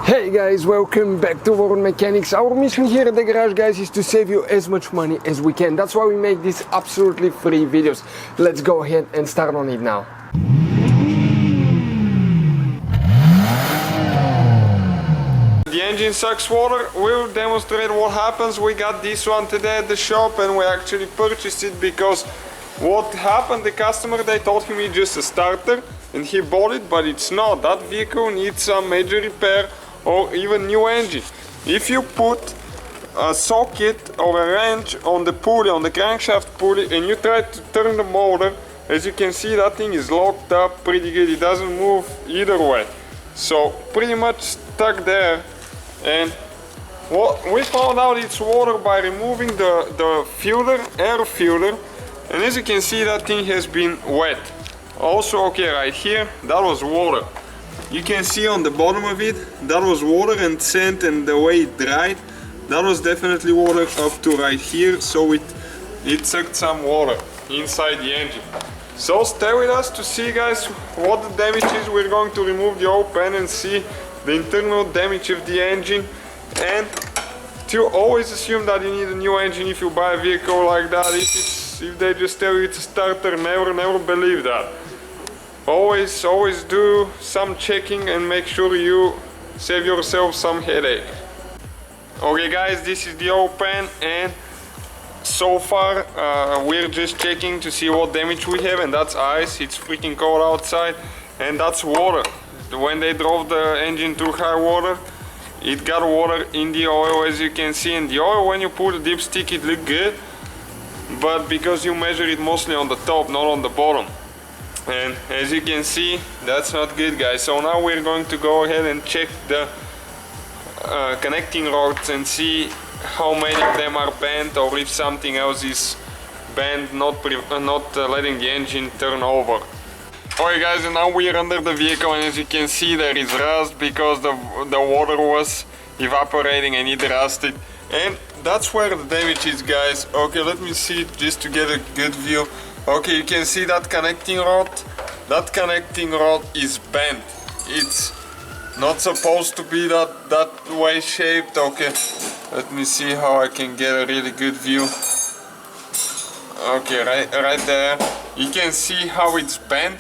Hey guys, welcome back to World Mechanics. Our mission here at the garage, guys, is to save you as much money as we can. That's why we make these absolutely free videos. Let's go ahead and start on it now. The engine sucks water. We'll demonstrate what happens. We got this one today at the shop and we actually purchased it because what happened, the customer, they told him it's just a starter and he bought it, but it's not. That vehicle needs some major repair or even new engine. If you put a socket or a wrench on the pulley, on the crankshaft pulley, and you try to turn the motor, as you can see, that thing is locked up pretty good. It doesn't move either way. So pretty much stuck there. And what we found out, it's water by removing the filter, air filter, and as you can see, that thing has been wet. Also, okay, right here, that was water. You can see on the bottom of it, that was water and sand, and the way it dried, that was definitely water up to right here, so it sucked some water inside the engine. So stay with us to see, guys, what the damage is. We're going to remove the oil pan and see the internal damage of the engine, and to always assume that you need a new engine if you buy a vehicle like that. If they just tell you it's a starter, never believe that. Always do some checking and make sure you save yourself some headache. Okay guys, this is the oil pan, and so far we're just checking to see what damage we have, and that's ice. It's freaking cold outside, and that's water. When they drove the engine through high water, it got water in the oil, as you can see. And the oil, when you put a dipstick, it looked good, but because you measure it mostly on the top, not on the bottom, and as you can see, that's not good, guys. So now we're going to go ahead and check the connecting rods and see how many of them are bent, or if something else is bent, not letting the engine turn over. Okay guys, and now we are under the vehicle, and as you can see, there is rust because the water was evaporating and it rusted, and that's where the damage is, guys. Okay, let me see just to get a good view. Okay, you can see that connecting rod. That connecting rod is bent. It's not supposed to be that way shaped. Okay, let me see how I can get a really good view. Okay, right there, you can see how it's bent.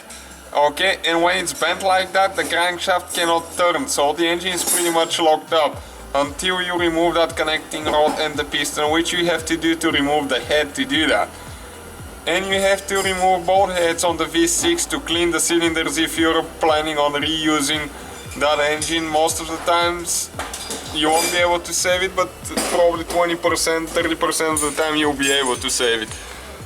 Okay, and when it's bent like that, the crankshaft cannot turn, so the engine is pretty much locked up until you remove that connecting rod and the piston, which you have to do to remove the head to do that. And you have to remove both heads on the V6 to clean the cylinders if you're planning on reusing that engine. Most of the times you won't be able to save it, but probably 20%, 30% of the time you'll be able to save it.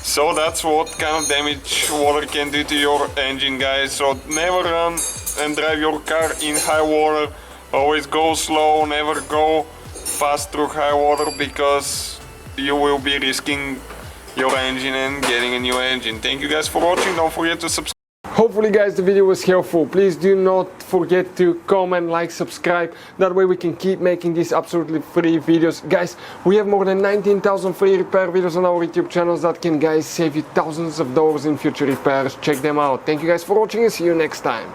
So that's what kind of damage water can do to your engine, guys. So never run and drive your car in high water. Always go slow, never go fast through high water, because you will be risking your engine and getting a new engine. Thank you guys for watching. Don't forget to subscribe. Hopefully, guys, the video was helpful. Please do not forget to comment, like, subscribe. That way we can keep making these absolutely free videos. Guys, we have more than 19,000 free repair videos on our YouTube channels that can, guys, save you thousands of dollars in future repairs. Check them out. Thank you guys for watching and see you next time.